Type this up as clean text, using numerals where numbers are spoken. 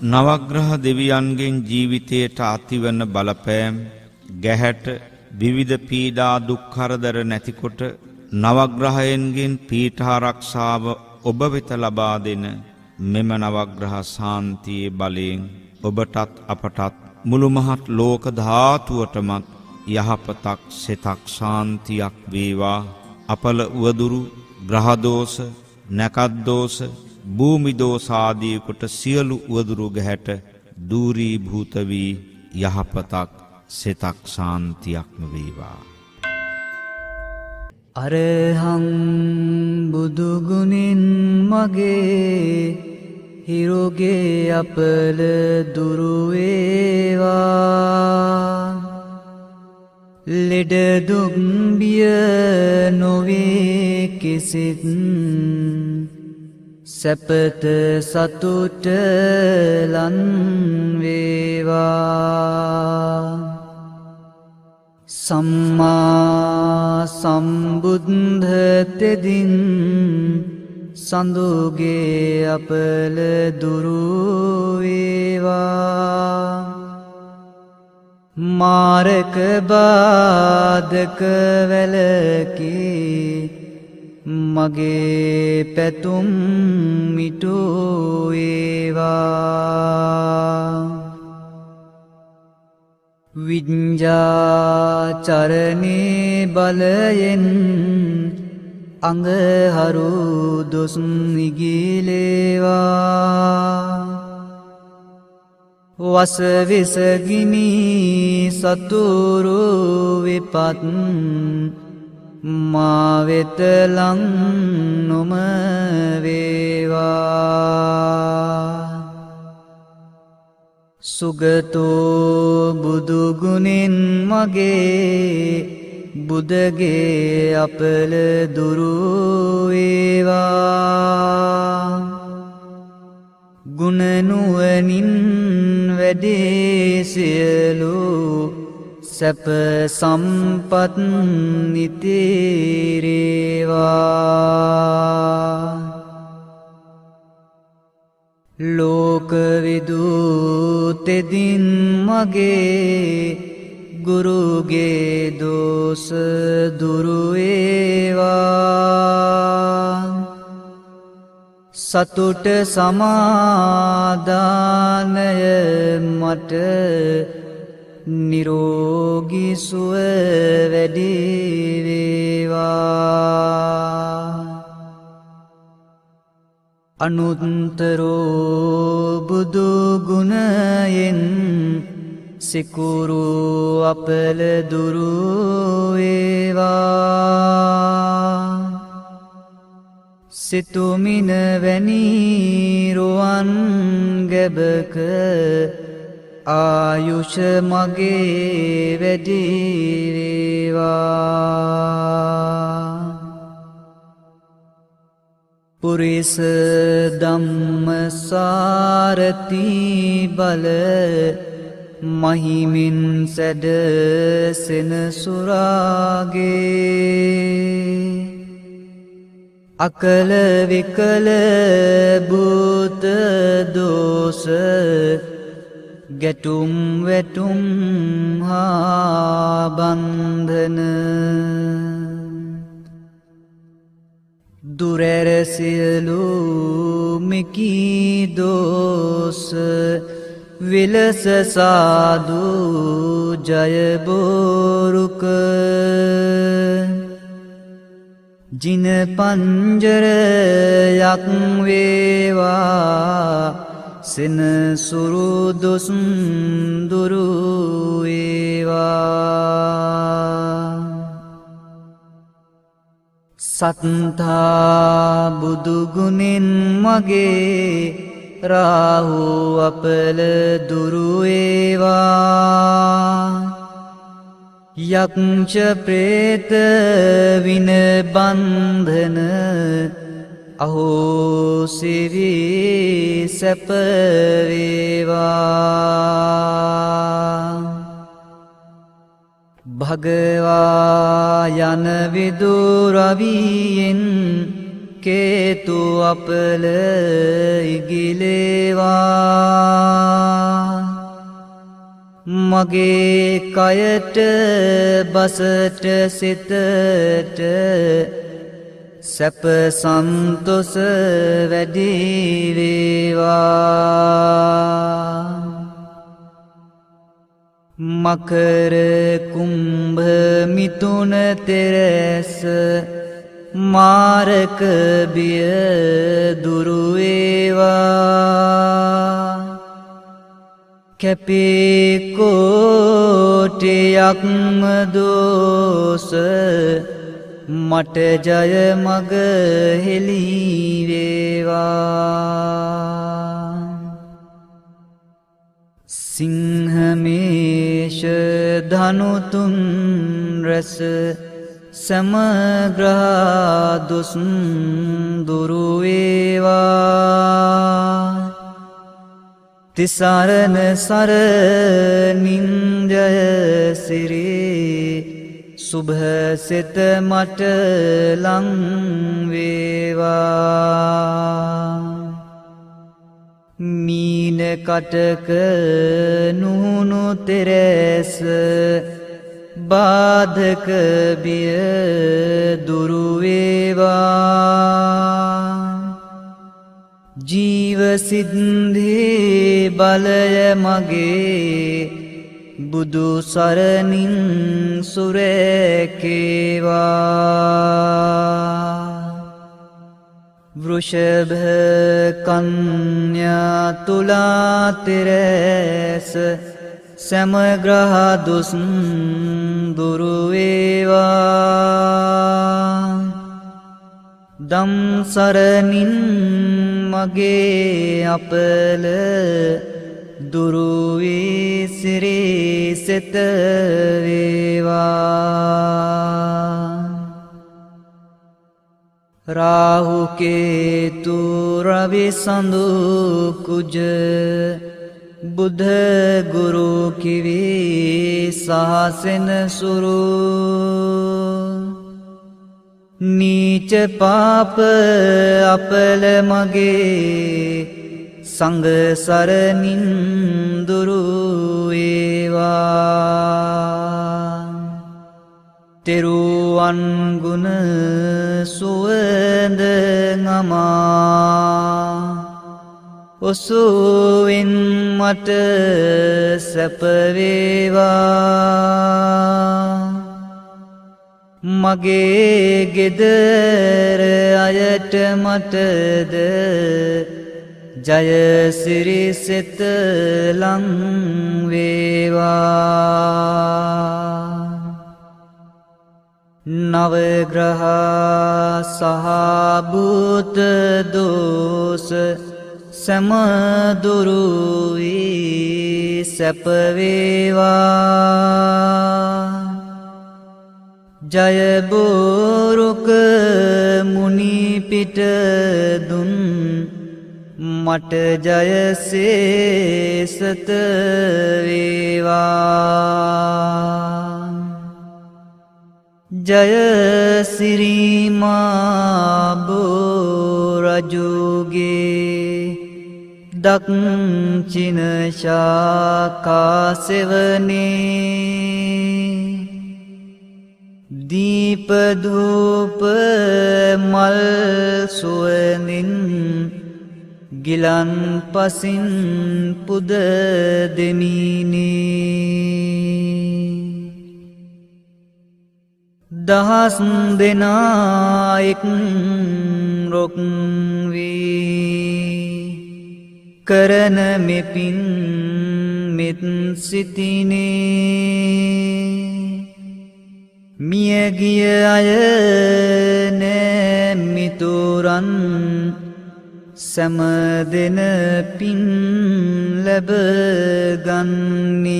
නවග්‍රහ දෙවියන්ගෙන් ජීවිතයට අතිවන බලපෑම් ගැහැට විවිධ පීඩා දුක් කරදර නැතිකොට නවග්‍රහයන්ගෙන් පීඨාරක්ෂාව ඔබ වෙත ලබා දෙන මෙම නවග්‍රහ ශාන්තියේ බලයෙන් ඔබටත් අපටත් මුළු මහත් ලෝක ධාතුවටමත් යහපතක් සිතක් ශාන්තියක් වේවා. අපල උවදුරු ග්‍රහ දෝෂ නැකත් දෝෂ භූමි දෝෂ ආදී කොට සියලු උවදුරු ගැහැට දූරීභූත වී යහපතක් සිතක් ශාන්තියක්ම වේවා. අරහං බුදු ගුණින් මගේ හිරුගේ අපල දුරු වේවා. ලෙඩ දුක් බිය නොවේ කිසිත් සැපත සතුට ලන් වේවා. සම්මා සම්බුද්ධ තෙදින් සඳුගේ අපල දුරු වේවා. මාරක බාධක වැළකී මගේ පැතුම් මිටු වේවා. විඤ්ඤාචරණේ බලයෙන් අඟහරු දොස් නිගිලේවා. වසවිසගිනි සතුරු විපත් මා වෙත ලං නොම වේවා. සුගතෝ බුදු ගුණෙන් මගේ බුදගේ අපල දුරු වේවා. ගුණ නුවණින් වැඩේ සියලු සැප සම්පත් නිතිරේවා. ලෝකවිදු තෙදින් මගේ ගුරුගේ දෝෂ දුරු වේවා. සතුට සමාදානය මට නිරෝගී සුව වැඩි වේවා. අනුත්තරෝ බුදු ගුණයෙන් සිකුරු අපල දුරු වේවා. සිතුමින වැනි රුවන් ගැබක ආයුෂ මගේ වැඩි වේවා. පුරිස ධම්මසාරති බල මහිමින් සැඩ සෙනසුරාගේ. අකල විකල භූත දෝෂ ගැටුම් වැටුම් හා බන්ධන දුරැර සියලු මෙකී දෝෂ විලස සාදු ජය බෝරුක. ජින පංජරයක් වේවා සෙනසුරු දොස් දුරු වේවා. සත්තා බුදු ගුණෙන් මගේ රාහු අපල දුරු වේවා. යක්ෂ ප්‍රේත වින බන්ධන අහෝසි වී සැප වේවා. භගවා යන විදුරවියෙන් කේතු අපල ඉගිලේවා මගේ කයට බසට සිතට සැප සන්තොස වැඩි වේවා මකර කුම්භ මිථුන තෙරස මාරක බිය දුරු වේවා කැපී කෝටියක්ම දෝස මට ජය මග හෙළී වේවා සිංහමේෂ ධනුතුන් රැස සමග්‍රහ දුස් දුරු වේවා තිසරණ සරණින් ජය සිරි සුභ සිත මට ලං වේවා මීන කටක නුහුණු තෙරැස බාධක බිය දුරු වේවා ජීව සිද්ධි බලය මගේ බුදු සරණින් සුරැකේවා වෘෂභ කන්‍යා තුලා තෙරැස සමග්‍රහ දුස් දුරු වේවා දම් සරණින් මගේ අපල දුරු වී සිරි සිත වේවා රාහු කේතු රවි සඳු කුජ බුද්ධ ගුරු කිවි සහසෙන සුරු නීච පාප අපල මගේ සංඝ සරණින් දුරු වේවා තෙරුවන් ගුණ සුවඳ නමා ඔසුවෙන් මට සැප වේවා මගේ ගෙදර අයට මටද ජය සිරි සිත ලං වේවා නවග්‍රහ සහ භූත දෝෂ සමදුරු වී සැප වේවා ජය බෝරුක මුනි පිට දුන් මට ජය සේසත වේවා ජය සිරිමා බෝ රජුගේ දක්ෂින ශාඛා සෙවනේ දීප ධූප මල් සුවඳින් ගිලන් පසින් පුද දෙමිනේ දහස් දෙනා එක් රොක් වී කරන මෙපින් මෙත් සිතිනේ මියගිය අය නෑ මිතුරන් සැම දෙන පින් ලැබ ගන්නේ